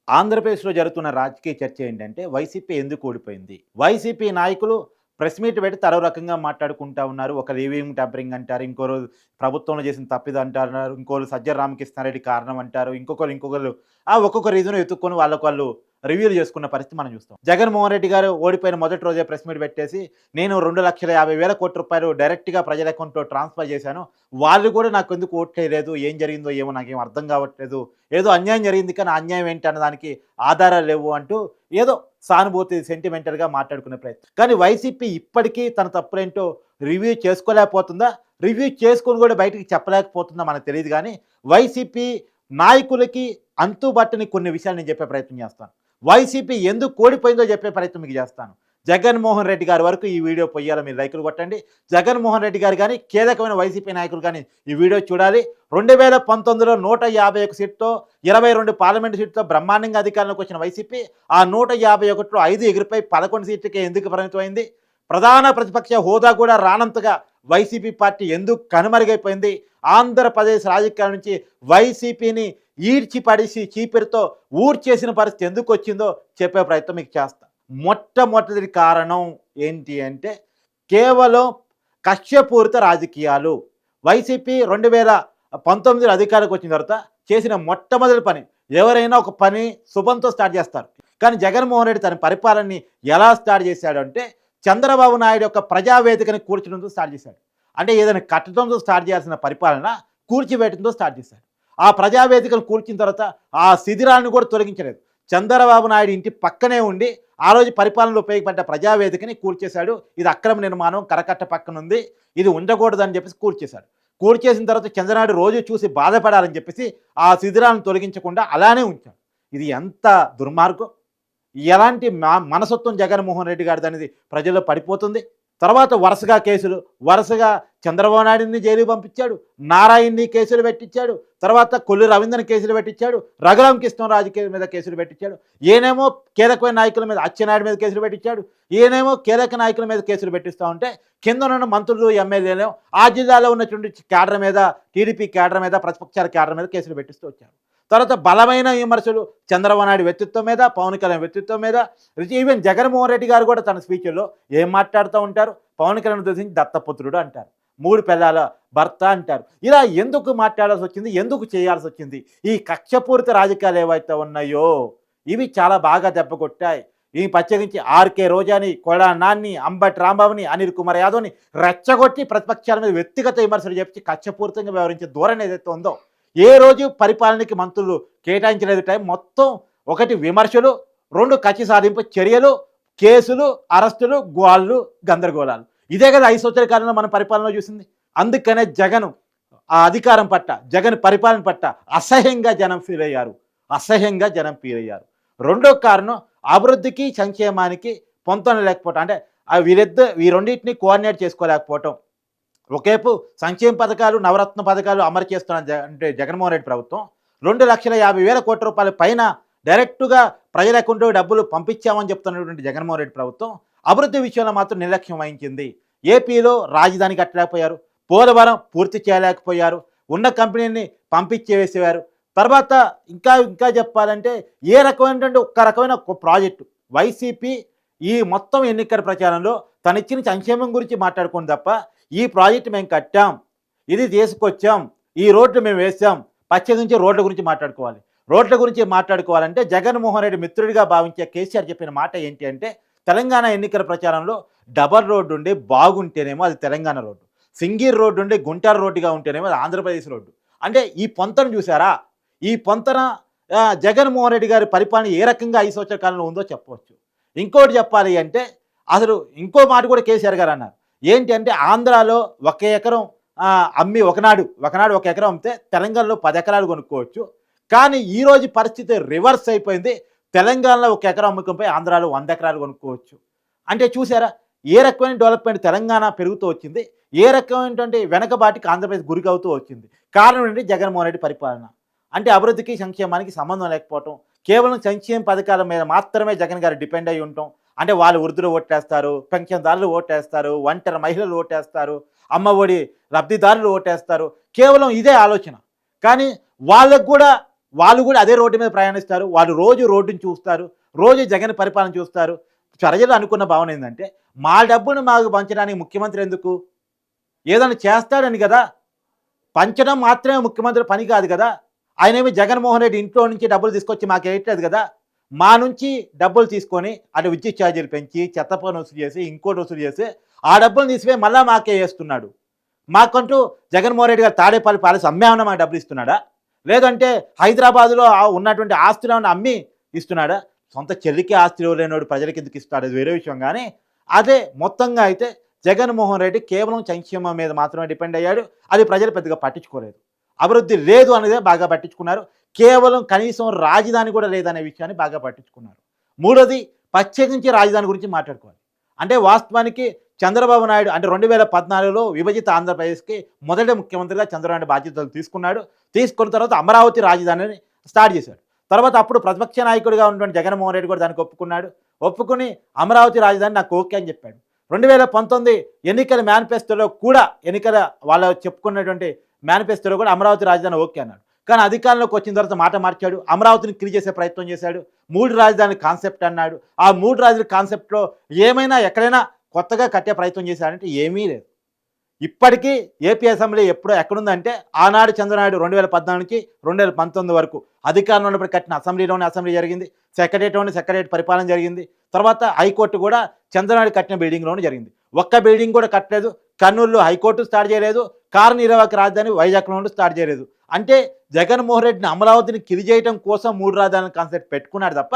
ఆంధ్రప్రదేశ్‌లో జరుగుతున్న రాజకీయ చర్చ ఏంటంటే, వైసీపీ ఎందుకు ఓడిపోయింది? వైసీపీ నాయకులు ప్రెస్ మీట్ పెట్టి తరో రకంగా మాట్లాడుకుంటా ఉన్నారు. ఒకరు ఈవీఎం ట్యాంపరింగ్ అంటారు. ఇంకోరు ప్రభుత్వంలో చేసిన తప్పిదంటారు. ఇంకోళ్ళు సజ్జల రామకృష్ణారెడ్డి కారణం అంటారు. ఇంకొకళ్ళు ఒక్కొక్క రీజన్ వెతుక్కొని వాళ్ళకి వాళ్ళు రివ్యూలు చేసుకున్న పరిస్థితి మనం చూస్తాం. జగన్మోహన్ రెడ్డి గారు ఓడిపోయిన మొదటి రోజే ప్రెస్ మీట్ పెట్టేసి, నేను 2,50,000 డైరెక్ట్‌గా ప్రజల అకౌంట్‌లో ట్రాన్స్‌ఫర్ చేశాను. వాళ్ళు కూడా నాకెందుకు ఓట్లేయలేదు. ఏం జరిగిందో ఏమో నాకేం అర్థం కావట్లేదు. ఏదో అన్యాయం జరిగింది కానీ ఆ అన్యాయం ఏంటి అన్న దానికి ఆధారాలు లేవు అంటూ ఏదో సానుభూతి సెంటిమెంటల్‌గా మాట్లాడుకునే ప్రయత్నం. కానీ వైసీపీ ఇప్పటికీ తన తప్పులేంటో రివ్యూ చేసుకోలేకపోతుందా? రివ్యూ చేసుకొని కూడా బయటికి చెప్పలేకపోతుందా మనకు తెలీదు గానీ, వైసీపీ నాయకులకి అంతుబట్టని కొన్ని విషయాలు నేను చెప్పే ప్రయత్నం చేస్తాను. వైసీపీ ఎందుకు ఓడిపోయిందో చెప్పే ప్రయత్నం మీకు చేస్తాను. జగన్మోహన్ రెడ్డి గారి వరకు ఈ వీడియో పొయ్యాలి, మీరు లైకులు కొట్టండి. జగన్మోహన్ రెడ్డి గారు కానీ, కీలకమైన వైసీపీ నాయకులు కానీ ఈ వీడియో చూడాలి. 2019లో 151 సీట్‌తో 22 పార్లమెంటు సీట్‌తో బ్రహ్మాండంగా అధికారంలోకి వచ్చిన వైసీపీ ఆ 151లో 5 ఎగిరిపోయి 11 సీట్లకే ఎందుకు పరిమితమైంది? ప్రధాన ప్రతిపక్ష హోదా కూడా రానంతగా వైసీపీ పార్టీ ఎందుకు కనుమరుగైపోయింది? ఆంధ్రప్రదేశ్ రాజకీయాల నుంచి వైసీపీని ఈడ్చి పడేసి చీపిరితో ఊడ్చేసిన పరిస్థితి ఎందుకు వచ్చిందో చెప్పే ప్రయత్నం మీకు చేస్తా. మొట్టమొదటి కారణం ఏంటి అంటే, కేవలం కక్షపూరిత రాజకీయాలు. వైసీపీ 2019 అధికారంలోకి వచ్చిన తర్వాత చేసిన మొట్టమొదటి పని, ఎవరైనా ఒక పని శుభంతో స్టార్ట్ చేస్తారు. కానీ జగన్మోహన్ రెడ్డి తన పరిపాలనని ఎలా స్టార్ట్ చేశాడు అంటే, చంద్రబాబు నాయుడు యొక్క ప్రజావేదికని కూర్చడంతో స్టార్ట్ చేశాడు. అంటే ఏదైనా కట్టడంతో స్టార్ట్ చేయాల్సిన పరిపాలన కూర్చివేయడంతో స్టార్ట్ చేశాడు. ఆ ప్రజావేదికను కూల్చిన తర్వాత ఆ శిథిరాలను కూడా తొలగించలేదు. చంద్రబాబు నాయుడు ఇంటి పక్కనే ఉండి ఆ రోజు పరిపాలనలో ఉపయోగపడ్డ ప్రజావేదికని కూల్చేశాడు. ఇది అక్రమ నిర్మాణం, కరకట్ట పక్కన ఉంది, ఇది ఉండకూడదని చెప్పేసి కూల్చేశాడు. కూల్చేసిన తర్వాత చంద్రనాయుడు రోజు చూసి బాధపడాలని చెప్పేసి ఆ శిథిరాలను తొలగించకుండా అలానే ఉంచాడు. ఇది ఎంత దుర్మార్గం! ఎలాంటి మనసత్వం జగన్మోహన్ రెడ్డి గారిది అనేది ప్రజల్లో పడిపోతుంది. తర్వాత వరుసగా చంద్రబాబు నాయుడిని జైలుకి పంపించాడు, నారాయణని కేసులు పెట్టించాడు, తర్వాత కొల్లు రవీంద్రని కేసులు పెట్టించాడు, రఘురామ కృష్ణరాజు మీద కేసులు పెట్టించాడు. ఈయనేమో కీలకమైన నాయకుల మీద అచ్చెన్నాయుడు మీద కేసులు పెట్టించాడు. ఈయనేమో కీలక నాయకుల మీద కేసులు పెట్టిస్తూ ఉంటే కింద ఉన్న మంత్రులు, ఎమ్మెల్యేలు ఆ జిల్లాలో ఉన్నటువంటి క్యాడర్ మీద, టీడీపీ క్యాడర్ మీద, ప్రతిపక్షాల క్యాడర్ మీద కేసులు పెట్టిస్తూ వచ్చారు. తర్వాత బలమైన విమర్శలు చంద్రబాబు నాయుడు వ్యక్తిత్వం మీద, పవన్ కళ్యాణ్ వ్యక్తిత్వం మీద, ఈవెన్ జగన్మోహన్ రెడ్డి గారు కూడా తన స్పీచ్ల్లో ఏం మాట్లాడుతూ ఉంటారు? పవన్ కళ్యాణ్ ఉద్దేశించి దత్తపుత్రుడు అంటారు, 3 పిల్లల భర్త అంటారు. ఇలా ఎందుకు మాట్లాడాల్సి వచ్చింది? ఎందుకు చేయాల్సి వచ్చింది? ఈ కక్షపూరిత రాజకీయాలు ఏవైతే ఉన్నాయో ఇవి చాలా బాగా దెబ్బ కొట్టాయి. ఈ ప్రత్యేకించి ఆర్కే రోజాని, కొడా నాన్ని, అంబటి రాంబాబుని, అనిల్ కుమార్ యాదవ్ని రెచ్చగొట్టి ప్రతిపక్షాల మీద వ్యక్తిగత విమర్శలు చెప్పి కక్షపూరితంగా వ్యవహరించే ధోరణి ఏదైతే ఉందో, ఏ రోజు పరిపాలనకి మంత్రులు కేటాయించలేదు టైం. మొత్తం 1 విమర్శలు, 2 కక్ష సాధింపు చర్యలు, కేసులు, అరెస్టులు, గోళ్ళు, గందరగోళాలు. ఇదే కదా 5 సంవత్సరాల కాలంలో మన పరిపాలనలో చూసింది. అందుకనే జగన్ ఆ అధికారం పట్ల, జగన్ పరిపాలన పట్ల అసహ్యంగా జనం ఫీల్ అయ్యారు. రెండో కారణం అభివృద్ధికి, సంక్షేమానికి పొంతన లేకపోవటం. అంటే ఈ రెండింటిని కోఆర్డినేట్ చేసుకోలేకపోవటం. ఒకేపు సంక్షేమ పథకాలు, నవరత్న పథకాలు అమలు చేస్తున్న అంటే జగన్మోహన్ రెడ్డి ప్రభుత్వం 2,50,000 పైన డైరెక్టుగా ప్రజల అకౌంట్లో డబ్బులు పంపించామని చెప్తున్నటువంటి జగన్మోహన్ రెడ్డి ప్రభుత్వం అభివృద్ధి విషయంలో మాత్రం నిర్లక్ష్యం వహించింది. ఏపీలో రాజధాని కట్టలేకపోయారు, పోలవరం పూర్తి చేయలేకపోయారు, ఉన్న కంపెనీని పంపించేసేవారు. తర్వాత ఇంకా చెప్పాలంటే ఏ రకమైనటువంటి ఒక్క ప్రాజెక్టు వైసీపీ ఈ మొత్తం ఎన్నికల ప్రచారంలో తనిచ్చిన సంక్షేమం గురించి మాట్లాడుకోండి తప్ప, ఈ ప్రాజెక్టు మేము కట్టాం, ఇది తీసుకొచ్చాం, ఈ రోడ్లు మేము వేసాం, ప్రత్యేకించి రోడ్ల గురించి మాట్లాడుకోవాలి. రోడ్ల గురించి మాట్లాడుకోవాలంటే జగన్మోహన్ రెడ్డి మిత్రుడిగా భావించే కేసీఆర్ చెప్పిన మాట ఏంటి అంటే, తెలంగాణ ఎన్నికల ప్రచారంలో డబల్ రోడ్డు ఉండి బాగుంటేనేమో అది తెలంగాణ రోడ్డు, సింగిల్ రోడ్డు ఉండి గుంటారు రోడ్డుగా ఉంటేనేమో అది ఆంధ్రప్రదేశ్ రోడ్డు. అంటే ఈ పొంతను చూసారా? ఈ పొంతన జగన్మోహన్ రెడ్డి గారి పరిపాలన ఏ రకంగా 5 సంవత్సరాల కాలంలో ఉందో చెప్పవచ్చు. ఇంకోటి చెప్పాలి అంటే, అసలు ఇంకో మాట కూడా కేసీఆర్ గారు అన్నారు. ఏంటి అంటే, ఆంధ్రాలో 1 ఎకరం అమ్మి ఒకనాడు 1 ఎకరం అమ్మితే తెలంగాణలో 10 ఎకరాలు కొనుక్కోవచ్చు. కానీ ఈరోజు పరిస్థితి రివర్స్ అయిపోయింది. తెలంగాణలో 1 ఎకరం అమ్ముకుంపై ఆంధ్రాలో 100 ఎకరాలు కొనుక్కోవచ్చు. అంటే చూసారా ఏ రకమైన డెవలప్మెంట్ తెలంగాణ పెరుగుతూ వచ్చింది, ఏ రకమైనటువంటి వెనకబాటికి ఆంధ్రప్రదేశ్ గురికవుతూ వచ్చింది. కారణం ఏంటి? జగన్మోహన్ రెడ్డి పరిపాలన. అంటే అభివృద్ధికి, సంక్షేమానికి సంబంధం లేకపోవటం, కేవలం సంక్షేమ పథకాల మీద మాత్రమే జగన్ గారు డిపెండ్ అయి ఉండటం. అంటే వాళ్ళు వృద్ధులు ఓటేస్తారు, పెన్షన్దారులు ఓటేస్తారు, ఒంటరి మహిళలు ఓటేస్తారు, అమ్మఒడి లబ్ధిదారులు ఓటేస్తారు. కేవలం ఇదే ఆలోచన. కానీ వాళ్ళకు కూడా వాళ్ళు కూడా అదే రోడ్డు మీద ప్రయాణిస్తారు. వాళ్ళు రోజు రోడ్డుని చూస్తారు. రోజు జగన్ పరిపాలన చూస్తారు. ప్రజలు అనుకున్న భావన ఏందంటే, మా డబ్బును మాకు పంచడానికి ముఖ్యమంత్రి ఎందుకు? ఏదైనా చేస్తాడని కదా! పంచడం మాత్రమే ముఖ్యమంత్రి పని కాదు కదా! ఆయనేమి జగన్మోహన్ రెడ్డి ఇంట్లో నుంచి డబ్బులు తీసుకొచ్చి మాకేయట్లేదు కదా! మా నుంచి డబ్బులు తీసుకొని అటు విద్యుత్ ఛార్జీలు పెంచి, చెత్త పన్ను వసూలు చేసి, ఇంకోటి వసూలు చేసి, ఆ డబ్బులు తీసిపోయి మళ్ళా మాకే ఏస్తున్నాడు. మాకంటూ జగన్మోహన్ రెడ్డి గారు తాడేపల్లి ప్యాలెస్ అమ్మేమన్నా మాకు డబ్బులు ఇస్తున్నాడా? లేదంటే హైదరాబాద్‌లో ఉన్నటువంటి ఆస్తులేమన్నా అమ్మి ఇస్తున్నాడా? సొంత చెల్లికి ఆస్తి ఇవ్వలేనోడు ప్రజలకి ఎందుకు ఇస్తాడు? అది వేరే విషయం గానీ, అదే మొత్తంగా అయితే జగన్మోహన్ రెడ్డి కేవలం సంక్షేమం మీద మాత్రమే డిపెండ్ అయ్యాడు. అది ప్రజలు పెద్దగా పట్టించుకోలేదు. అభివృద్ధి లేదు అనేదే బాగా పట్టించుకున్నారు. కేవలం కనీసం రాజధాని కూడా లేదనే విషయాన్ని బాగా పట్టించుకున్నారు. మూడోది ప్రత్యేకించి రాజధాని గురించి మాట్లాడుకోవాలి. అంటే వాస్తవానికి చంద్రబాబు నాయుడు అంటే 2014లో విభజిత ఆంధ్రప్రదేశ్‌కి మొదటి ముఖ్యమంత్రిగా చంద్రబాబు నాయుడు బాధ్యతలు తీసుకున్నాడు. తీసుకున్న తర్వాత అమరావతి రాజధానిని స్టార్ట్ చేశాడు. తర్వాత అప్పుడు ప్రతిపక్ష నాయకుడిగా ఉన్నటువంటి జగన్మోహన్ రెడ్డి కూడా దానికి ఒప్పుకున్నాడు. ఒప్పుకొని అమరావతి రాజధాని నాకు ఓకే అని చెప్పాడు. 2019 ఎన్నికల మేనిఫెస్టోలో కూడా వాళ్ళు చెప్పుకున్నటువంటి మేనిఫెస్టోలో కూడా అమరావతి రాజధాని ఓకే అన్నాడు. కానీ అధికారంలోకి వచ్చిన తర్వాత మాట మార్చాడు. అమరావతిని కిల్ చేసే ప్రయత్నం చేశాడు. 3 రాజధానుల కాన్సెప్ట్ అన్నాడు. ఆ 3 రాజధానుల కాన్సెప్ట్‌లో ఏమైనా ఎక్కడైనా కొత్తగా కట్టే ప్రయత్నం చేశాడంటే ఏమీ లేదు. ఇప్పటికీ ఏపీ అసెంబ్లీ ఎక్కడుందంటే ఆనాడు చంద్రనాయుడు 2014 నుంచి 2019 వరకు అధికారంలో ఉన్నప్పుడు కట్టిన అసెంబ్లీ జరిగింది. సెక్రటేరియట్ పరిపాలన జరిగింది. తర్వాత హైకోర్టు కూడా చంద్రనాయుడు కట్టిన బిల్డింగ్‌లోనే జరిగింది. ఒక్క బిల్డింగ్ కూడా కట్టలేదు. కర్నూలులో హైకోర్టు స్టార్ట్ చేయలేదు. కార్యనిర్వాహక రాజధాని వైజాగ్‌లో స్టార్ట్ చేయలేదు. అంటే జగన్మోహన్ రెడ్డిని అమరావతిని కిల్ చేయడం కోసం 3 రాజధానుల కాన్సెప్ట్ పెట్టుకున్నాడు తప్ప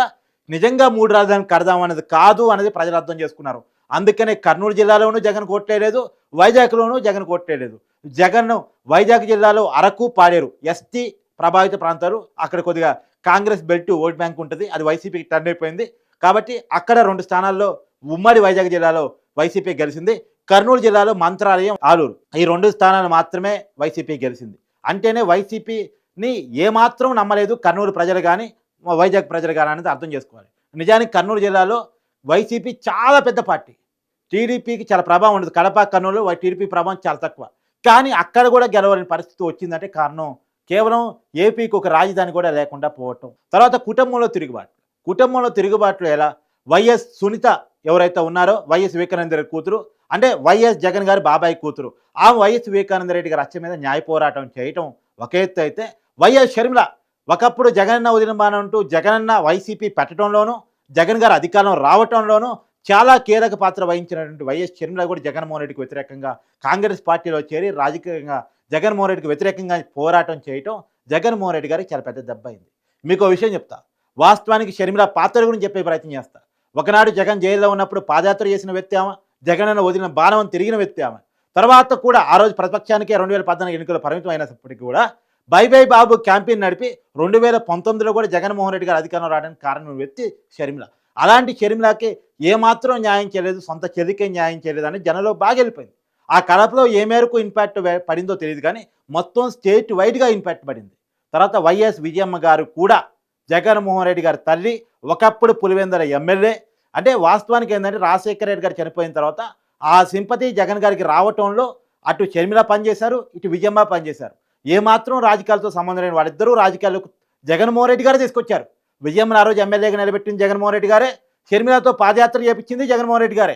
నిజంగా 3 రాజధానులు కడదాం అనేది కాదు అనేది ప్రజలు అర్థం చేసుకున్నారు. అందుకనే కర్నూలు జిల్లాలోనూ జగన్ కోట్లేదు, వైజాగ్‌లోనూ జగన్ కోట్లేదు. జగన్ వైజాగ్ జిల్లాలో అరకు, పాడేరు ఎస్టీ ప్రభావిత ప్రాంతాలు, అక్కడ కొద్దిగా కాంగ్రెస్ బెల్ట్ ఓట్ బ్యాంక్ ఉంటుంది. అది వైసీపీకి టర్న్ అయిపోయింది. కాబట్టి అక్కడ 2 స్థానాల్లో ఉమ్మడి వైజాగ్ జిల్లాలో వైసీపీ గెలిచింది. కర్నూలు జిల్లాలో మంత్రాలయం, ఆలూరు ఈ 2 స్థానాలు మాత్రమే వైసీపీ గెలిచింది. అంటేనే వైసీపీని ఏమాత్రం నమ్మలేదు కర్నూలు ప్రజలు కానీ, వైజాగ్ ప్రజలు కానీ అనేది అర్థం చేసుకోవాలి. నిజానికి కర్నూలు జిల్లాలో వైసీపీ చాలా పెద్ద పార్టీ. టీడీపీకి చాలా ప్రభావం ఉండదు. కడప, కర్నూలు టీడీపీ ప్రభావం చాలా తక్కువ. కానీ అక్కడ కూడా గెలవలేని పరిస్థితి వచ్చిందంటే కారణం కేవలం ఏపీకి ఒక రాజధాని కూడా లేకుండా పోవటం. తర్వాత కుటుంబంలో తిరుగుబాట్లు ఎలా? వైఎస్ సునీత ఎవరైతే ఉన్నారో వైఎస్ వివేకానంద రెడ్డి కూతురు, అంటే వైఎస్ జగన్ గారి బాబాయ్ కూతురు, ఆ వైఎస్ వివేకానంద రెడ్డి గారి హత్య మీద న్యాయ పోరాటం చేయటం ఒక ఎత్తు అయితే, వైఎస్ షర్మిల ఒకప్పుడు జగనన్న వదిలిమానం అంటూ జగనన్న వైసీపీ పెట్టడంలోనూ, జగన్ గారు అధికారం రావటంలోనూ చాలా కీలక పాత్ర వహించినటువంటి వైఎస్ షర్మిల కూడా జగన్మోహన్ రెడ్డికి వ్యతిరేకంగా కాంగ్రెస్ పార్టీలో చేరి రాజకీయంగా జగన్మోహన్ రెడ్డికి వ్యతిరేకంగా పోరాటం చేయటం జగన్మోహన్ రెడ్డి గారికి చాలా పెద్ద దెబ్బ అయింది. మీకు విషయం చెప్తా, వాస్తవానికి షర్మిల పాత్ర గురించి చెప్పే ప్రయత్నం చేస్తా. ఒకనాడు జగన్ జైల్లో ఉన్నప్పుడు పాదయాత్ర చేసిన వ్యక్తి ఆమె, జగనన్న వదిలిన బాణం తిరిగిన వ్యక్తి ఆమె. తర్వాత కూడా ఆ రోజు ప్రతిపక్షానికే 2014 ఎన్నికలు పరిమితం అయినప్పటికీ కూడా బై బై బాబు క్యాంపెయిన్ నడిపి 2019లో కూడా జగన్మోహన్ రెడ్డి గారు అధికారం రావడానికి కారణం వ్యక్తి షర్మిల. అలాంటి షర్మిలకి ఏమాత్రం న్యాయం చేయలేదు, సొంత చెల్లికే న్యాయం చేయలేదు అని జనంలో బాగా వెళ్ళిపోయింది. ఆ కడపలో ఏ మేరకు ఇంపాక్ట్ పడిందో తెలియదు కానీ మొత్తం స్టేట్ వైడ్గా ఇంపాక్ట్ పడింది. తర్వాత వైఎస్ విజయమ్మ గారు కూడా జగన్మోహన్ రెడ్డి గారి తల్లి, ఒకప్పుడు పులివెందుల ఎమ్మెల్యే. అంటే వాస్తవానికి ఏంటంటే రాజశేఖర రెడ్డి గారు చనిపోయిన తర్వాత ఆ సింపతి జగన్ గారికి రావటంలో అటు షర్మిల పనిచేశారు, ఇటు విజయమ్మ పనిచేశారు. ఏమాత్రం రాజకీయాలతో సంబంధం లేని వాళ్ళిద్దరూ రాజకీయాలకు జగన్మోహన్ రెడ్డి గారే తీసుకొచ్చారు. విజయమ్మను ఆ రోజు ఎమ్మెల్యేగా నిలబెట్టింది జగన్మోహన్ రెడ్డి గారే, షర్మిలతో పాదయాత్ర చేపించింది జగన్మోహన్ రెడ్డి గారే.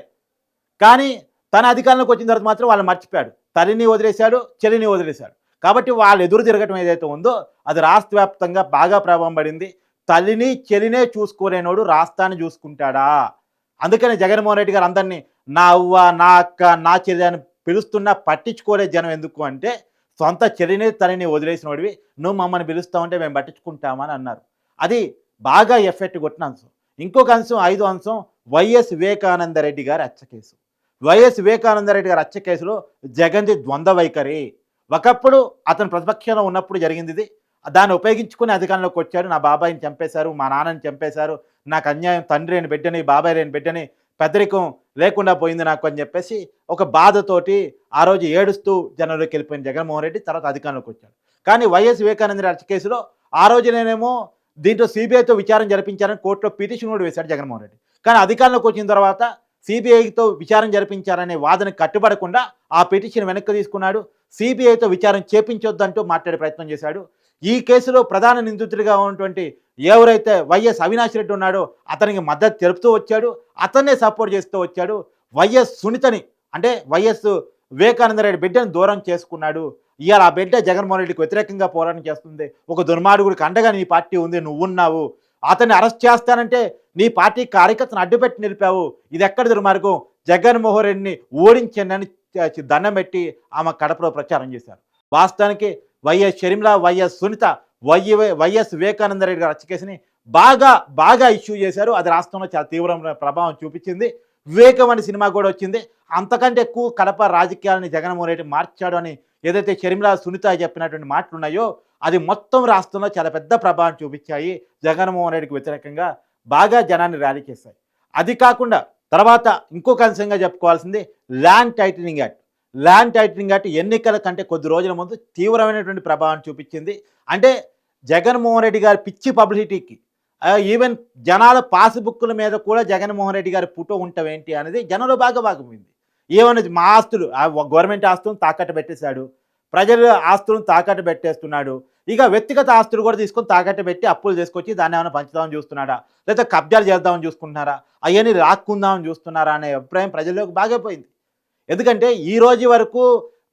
కానీ తన అధికారంలోకి వచ్చిన తర్వాత మాత్రం వాళ్ళని మర్చిపోయాడు. తల్లిని వదిలేశాడు, చెల్లిని వదిలేశాడు. కాబట్టి వాళ్ళు ఎదురు తిరగటం ఏదైతే ఉందో అది రాష్ట్ర వ్యాప్తంగా బాగా ప్రభావం పడింది. తల్లిని చెల్లినే చూసుకోలేనోడు రాష్ట్రాన్ని చూసుకుంటాడా? అందుకని జగన్మోహన్ రెడ్డి గారు అందరినీ నా అవ్వ, నా అక్క, నా చెల్లి అని పిలుస్తున్నా పట్టించుకోలే జనం. ఎందుకు అంటే సొంత చెల్లిని తల్లిని వదిలేసినోడివి నువ్వు మమ్మల్ని పిలుస్తామంటే మేము పట్టించుకుంటామని అన్నారు. అది బాగా ఎఫెక్ట్ కొట్టిన అంశం. ఇంకొక అంశం, 5వ అంశం, వైఎస్ వివేకానంద రెడ్డి గారి హత్య కేసు. వైఎస్ వివేకానంద రెడ్డి గారి హత్య కేసులో జగన్ది ద్వంద్వ వైఖరి. ఒకప్పుడు అతను ప్రతిపక్షంలో ఉన్నప్పుడు జరిగింది ఇది. దాన్ని ఉపయోగించుకుని అధికారంలోకి వచ్చారు. నా బాబాయిని చంపేశారు, మా నాన్నని చంపేశారు, నాకు అన్యాయం, తండ్రి లేని బిడ్డని, బాబాయ్ లేని బిడ్డని, పెద్దరికం లేకుండా పోయింది నాకు అని చెప్పేసి ఒక బాధతోటి ఆ రోజు ఏడుస్తూ జనంలోకి వెళ్ళిపోయిన జగన్మోహన్ రెడ్డి తర్వాత అధికారంలోకి వచ్చాడు. కానీ వైఎస్ వివేకానంద రెడ్డి హత్య కేసులో ఆ రోజునేమో దీంట్లో సిబిఐతో విచారణ జరిపించారని కోర్టులో పిటిషన్ కూడా వేశాడు జగన్మోహన్ రెడ్డి. కానీ అధికారంలోకి వచ్చిన తర్వాత సిబిఐతో విచారణ జరిపించారనే వాదనకు కట్టుబడకుండా ఆ పిటిషన్ వెనక్కి తీసుకున్నాడు. సిబిఐతో విచారణ చేపించొద్దంటూ మాట్లాడే ప్రయత్నం చేశాడు. ఈ కేసులో ప్రధాన నిందితుడిగా ఉన్నటువంటి ఎవరైతే వైఎస్ అవినాష్ రెడ్డి ఉన్నాడో అతనికి మద్దతు తెలుపుతూ వచ్చాడు, అతన్నే సపోర్ట్ చేస్తూ వచ్చాడు. వైఎస్ సునీతని అంటే వైఎస్ వివేకానంద రెడ్డి బిడ్డను దూరం చేసుకున్నాడు. ఇవాళ ఆ బిడ్డ జగన్మోహన్ రెడ్డికి వ్యతిరేకంగా పోరాటం చేస్తుంది. ఒక దుర్మార్గుడికి అండగా నీ పార్టీ ఉంది, నువ్వున్నావు. అతన్ని అరెస్ట్ చేస్తానంటే నీ పార్టీ కార్యకర్తను అడ్డుపెట్టి నిలిపావు. ఇది ఎక్కడ దుర్మార్గం? జగన్మోహన్ రెడ్డిని ఓడించండి దండం పెట్టి ఆమె కడపలో ప్రచారం చేశారు. వాస్తవానికి YS Sharmila, YS Sunitha, YS Vivekananda Reddy గారి హత్య కేసుని బాగా ఇష్యూ చేశారు. అది రాష్ట్రంలో చాలా తీవ్రమైన ప్రభావం చూపించింది. వివేకం అనే సినిమా కూడా వచ్చింది. అంతకంటే ఎక్కువ కడప రాజకీయాలని జగన్మోహన్ రెడ్డి మార్చాడు అని ఏదైతే షర్మిల, సునీత చెప్పినటువంటి మాటలు ఉన్నాయో అది మొత్తం రాష్ట్రంలో చాలా పెద్ద ప్రభావం చూపించాయి. జగన్మోహన్ రెడ్డికి వ్యతిరేకంగా బాగా జనాన్ని ర్యాలీ చేశాయి. అది కాకుండా తర్వాత ఇంకొక అంశంగా చెప్పుకోవాల్సింది land titling act. Land titling act ఎన్నికల కంటే కొద్ది రోజుల ముందు తీవ్రమైనటువంటి ప్రభావం చూపించింది. అంటే జగన్మోహన్ రెడ్డి గారి పిచ్చి పబ్లిసిటీకి ఈవెన్ జనాల పాస్బుక్ల మీద కూడా జగన్మోహన్ రెడ్డి గారి ఫోటో ఉండటం ఏంటి అనేది జనంలో బాగా భాగమైంది. ఏమన్నది మా ఆస్తులు గవర్నమెంట్ ఆస్తులను తాకట్టు పెట్టేశాడు, ప్రజల ఆస్తులను తాకట్టు పెట్టేస్తున్నాడు. ఇక వ్యక్తిగత ఆస్తులు కూడా తీసుకొని తాకట్టు పెట్టి అప్పులు తీసుకొచ్చి దాన్ని ఏమైనా పంచుదామని చూస్తున్నాడా, లేదా కబ్జాలు చేద్దామని చూసుకుంటున్నారా, అవన్నీ లాక్కుందామని చూస్తున్నారా అనే అభిప్రాయం ప్రజల్లోకి బాగా పోయింది. ఎందుకంటే ఈ రోజు వరకు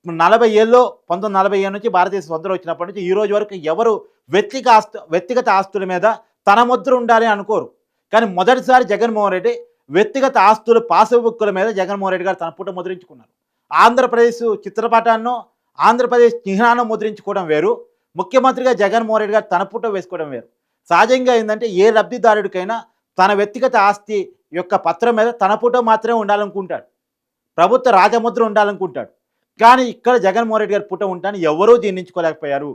40 ఏళ్ళు 1947 నుంచి భారతదేశ స్వతంత్రం వచ్చినప్పటి నుంచి ఈ రోజు వరకు ఎవరు వ్యక్తిగత ఆస్తుల మీద తన ముద్ర ఉండాలి అనుకోరు. కానీ మొదటిసారి జగన్మోహన్ రెడ్డి వ్యక్తిగత ఆస్తులు పాస్బుక్ల మీద జగన్మోహన్ రెడ్డి గారు తన పుట్ట ముద్రించుకున్నారు. ఆంధ్రప్రదేశ్ చిత్రపటాన్నో ఆంధ్రప్రదేశ్ చిహ్నాన్ని ముద్రించుకోవడం వేరు, ముఖ్యమంత్రిగా జగన్మోహన్ రెడ్డి గారు తన పుట్ట వేసుకోవడం వేరు. సహజంగా ఏంటంటే ఏ లబ్ధిదారుడికైనా తన వ్యక్తిగత ఆస్తి యొక్క పత్రం మీద తన పుట్ట మాత్రమే ఉండాలనుకుంటాడు, ప్రభుత్వ రాజముద్ర ఉండాలనుకుంటాడు. కానీ ఇక్కడ జగన్మోహన్ రెడ్డి గారి పుట్ట ఉంటాను ఎవరూ జీర్ణించుకోలేకపోయారు.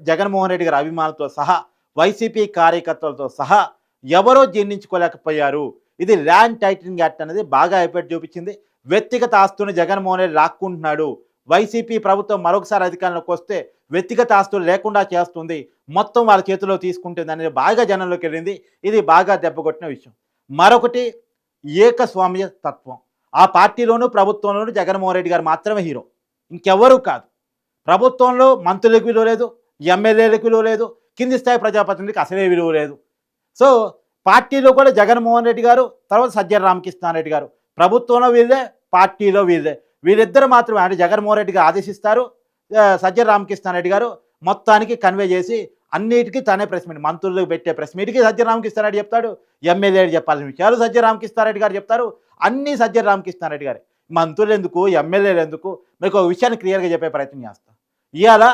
జగన్మోహన్ రెడ్డి గారి అభిమానులతో సహా, వైసీపీ కార్యకర్తలతో సహా ఎవరో జీర్ణించుకోలేకపోయారు. ఇది ల్యాండ్ టైటిలింగ్ యాక్ట్ అనేది బాగా ఎఫెక్ట్ చూపించింది. వ్యక్తిగత ఆస్తులను జగన్మోహన్ రెడ్డి లాక్కుంటున్నాడు. వైసీపీ ప్రభుత్వం మరొకసారి అధికారంలోకి వస్తే వ్యక్తిగత ఆస్తులు లేకుండా చేస్తుంది, మొత్తం వాళ్ళ చేతిలో తీసుకుంటుంది అనేది బాగా జనంలోకి వెళ్ళింది. ఇది బాగా దెబ్బకొట్టిన విషయం. మరొకటి ఏకస్వామ్య తత్వం. ఆ పార్టీలోనూ ప్రభుత్వంలోనూ జగన్మోహన్ రెడ్డి గారు మాత్రమే హీరో, ఇంకెవరూ కాదు. ప్రభుత్వంలో మంత్రులకు విలువ లేదు, ఎమ్మెల్యేలకు విలువ లేదు, కింది స్థాయి ప్రజాప్రతినిధికి అసలే విలువ లేదు. సో పార్టీలో కూడా జగన్మోహన్ రెడ్డి గారు, తర్వాత సజ్జల రామకృష్ణారెడ్డి గారు, ప్రభుత్వంలో వీళ్ళే, పార్టీలో వీళ్ళే. వీళ్ళిద్దరు మాత్రమే అంటే జగన్మోహన్ రెడ్డి గారు ఆదేశిస్తారు, సజ్జల రామకృష్ణారెడ్డి గారు మొత్తానికి కన్వే చేసి అన్నిటికీ తనే ప్రెస్ మీట్, మంత్రులకు పెట్టే ప్రెస్ మీట్కి సజ్జల రామకృష్ణారెడ్డి చెప్తాడు, ఎమ్మెల్యేలు చెప్పాల్సిన విషయాలు సజ్జల రామకృష్ణారెడ్డి గారు చెప్తారు, అన్నీ సజ్జల రామకృష్ణారెడ్డి గారు. మంత్రులు ఎందుకు, ఎమ్మెల్యేలు ఎందుకు, మీకు ఒక విషయాన్ని క్లియర్గా చెప్పే ప్రయత్నం చేస్తాం. ఇవాళ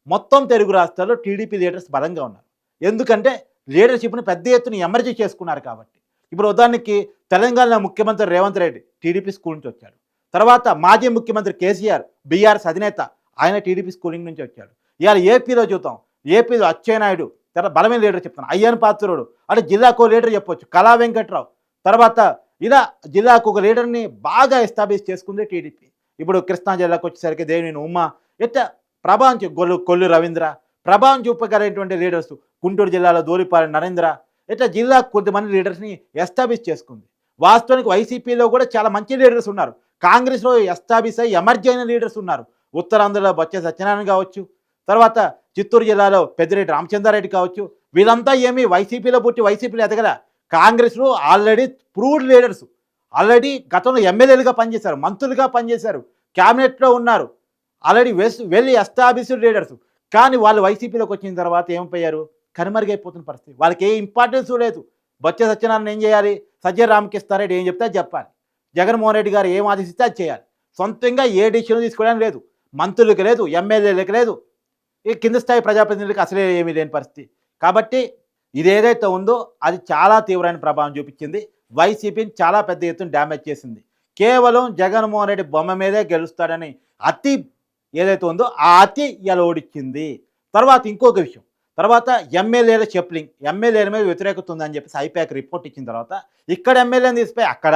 మొత్తం తెలుగు రాష్ట్రాల్లో టీడీపీ లీడర్స్ బలంగా ఉన్నారు. ఎందుకంటే లీడర్షిప్ని పెద్ద ఎత్తున ఎమర్జీ చేసుకున్నారు కాబట్టి. ఇప్పుడు ఉదాహరణకి తెలంగాణ ముఖ్యమంత్రి రేవంత్ రెడ్డి టీడీపీ స్కూల్ నుంచి వచ్చాడు. తర్వాత మాజీ ముఖ్యమంత్రి కేసీఆర్ బీఆర్ఎస్ అధినేత, ఆయన టీడీపీ స్కూలింగ్ నుంచి వచ్చాడు. ఇవాళ ఏపీలో చూద్దాం, ఏపీలో అచ్చెన్నాయుడు తర్వాత బలమైన లీడర్ చెప్తాను, అయ్యన్ పాత్రుడు అంటే జిల్లాకు లీడర్ చెప్పొచ్చు, కళా వెంకట్రావు. తర్వాత ఇలా జిల్లాకు ఒక లీడర్ని బాగా ఎస్టాబ్లిష్ చేసుకుంది టీడీపీ. ఇప్పుడు కృష్ణా జిల్లాకు వచ్చేసరికి దేవినేని ఉమా, ఇట్లా ప్రభావం కొల్లు రవీంద్ర, ప్రభావం చూపగలిగినటువంటి లీడర్స్. గుంటూరు జిల్లాలో దూలిపాలి నరేంద్ర, ఇట్లా జిల్లాకు కొద్దిమంది లీడర్స్ని ఎస్టాబ్లిష్ చేసుకుంది. వాస్తవానికి వైసీపీలో కూడా చాలా మంచి లీడర్స్ ఉన్నారు, కాంగ్రెస్లో ఎస్టాబ్లిష్ అయ్యి ఎమర్జీ అయిన లీడర్స్ ఉన్నారు. ఉత్తరాంధ్రలో బొత్స సత్యనారాయణ కావచ్చు, తర్వాత చిత్తూరు జిల్లాలో పెద్దిరెడ్డి రామచంద్రారెడ్డి కావచ్చు. వీళ్ళంతా ఏమి వైసీపీలో పుట్టి వైసీపీలో ఎదగల, కాంగ్రెస్లో ఆల్రెడీ ప్రూవ్డ్ లీడర్స్, ఆల్రెడీ గతంలో ఎమ్మెల్యేలుగా పనిచేశారు, మంత్రులుగా పనిచేశారు, క్యాబినెట్లో ఉన్నారు, ఆల్రెడీ వెల్ ఎస్టాబ్లిష్డ్ లీడర్స్. కానీ వాళ్ళు వైసీపీలోకి వచ్చిన తర్వాత ఏమైపోయారు, కనుమరుగైపోతున్న పరిస్థితి. వాళ్ళకి ఏ ఇంపార్టెన్స్ లేదు. బొత్స సత్యనారాయణ ఏం చేయాలి, సజ్జల రామకృష్ణారెడ్డి ఏం చెప్తే అది చెప్పాలి, జగన్మోహన్ రెడ్డి గారు ఏం ఆదేశిస్తే అది చేయాలి. సొంతంగా ఏ డిసిషన్ తీసుకోవడానికి లేదు, మంత్రులకు లేదు, ఎమ్మెల్యేలకు లేదు, ఈ కింద స్థాయి ప్రజాప్రతినిధులకు అసలే ఏమీ లేని పరిస్థితి. కాబట్టి ఇది ఏదైతే ఉందో అది చాలా తీవ్రమైన ప్రభావం చూపించింది. వైసీపీని చాలా పెద్ద ఎత్తున డ్యామేజ్ చేసింది. కేవలం జగన్మోహన్ రెడ్డి బొమ్మ మీదే గెలుస్తాడని అతి ఏదైతే ఉందో ఆ అతి ఇలా ఓడిచ్చింది. తర్వాత ఇంకొక విషయం, తర్వాత ఎమ్మెల్యేల షెప్లింగ్, ఎమ్మెల్యేల మీద వ్యతిరేకత ఉందని చెప్పేసి ఐపాక్ రిపోర్ట్ ఇచ్చిన తర్వాత ఇక్కడ ఎమ్మెల్యేని తీసిపోయి అక్కడ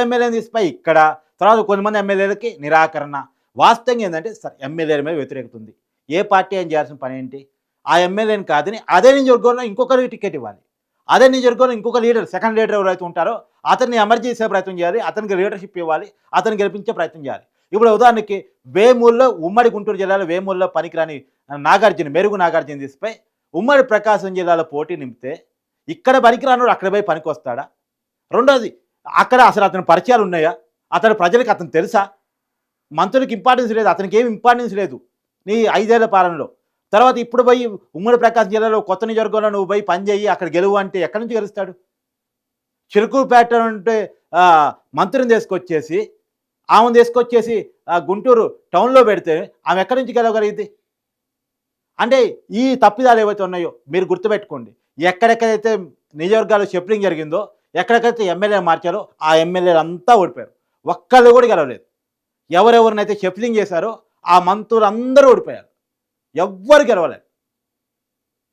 ఎమ్మెల్యేని తీసిపోయి ఇక్కడ, తర్వాత కొంతమంది ఎమ్మెల్యేలకి నిరాకరణ. వాస్తవంగా ఏంటంటే సార్ ఎమ్మెల్యేల మీద వ్యతిరేకత ఉంది, ఏ పార్టీ ఏం చేయాల్సిన పని ఏంటి, ఆ ఎమ్మెల్యేని కాదని అదే నియోజకవర్గంలో ఇంకొకరికి టికెట్ ఇవ్వాలి, అదే నియోజకవర్గంలో ఇంకొక లీడర్, సెకండ్ లీడర్ ఎవరైతే ఉంటారో అతన్ని ఎమర్జీ చేసే ప్రయత్నం చేయాలి, అతనికి లీడర్షిప్ ఇవ్వాలి, అతన్ని గెలిపించే ప్రయత్నం చేయాలి. ఇప్పుడు ఉదాహరణకి వేమూరులో, ఉమ్మడి గుంటూరు జిల్లాలో వేమూరులో పనికిరాని మెరుగు నాగార్జున తీసిపోయి ఉమ్మడి ప్రకాశం జిల్లాలో పోటీ నింపితే ఇక్కడ పనికిరానోడు అక్కడ పోయి పనికొస్తాడా? రెండోది, అక్కడ అసలు అతని పరిచయాలు ఉన్నాయా? ప్రజలకు అతను తెలుసా? మంత్రులకు ఇంపార్టెన్స్ లేదు, అతనికి ఏమి ఇంపార్టెన్స్ లేదు నీ 5 ఏళ్ల పాలనలో. తర్వాత ఇప్పుడు పోయి ఉమ్మడి ప్రకాశం జిల్లాలో కొత్త నియోజకవర్గంలో నువ్వు పోయి పని చేయి, అక్కడ గెలువు అంటే ఎక్కడి నుంచి గెలుస్తాడు? చిలుకూరుపేట అంటే మంత్రిని తీసుకొచ్చేసి ఆమెను తీసుకొచ్చేసి గుంటూరు టౌన్లో పెడితే ఆమె ఎక్కడి నుంచి గెలవగలిగింది? అంటే ఈ తప్పిదాలు ఏవైతే ఉన్నాయో మీరు గుర్తుపెట్టుకోండి. ఎక్కడెక్కడైతే నియోజకవర్గాల్లో షఫ్లింగ్ జరిగిందో, ఎక్కడెక్కడైతే ఎమ్మెల్యే మార్చారో ఆ ఎమ్మెల్యేలు అంతా ఓడిపోయారు. ఒక్కళ్ళు కూడా గెలవలేదు. ఎవరెవరినైతే షఫ్లింగ్ చేశారో ఆ మంత్రులందరూ ఓడిపోయారు. ఎవ్వరు గెలవలేదు.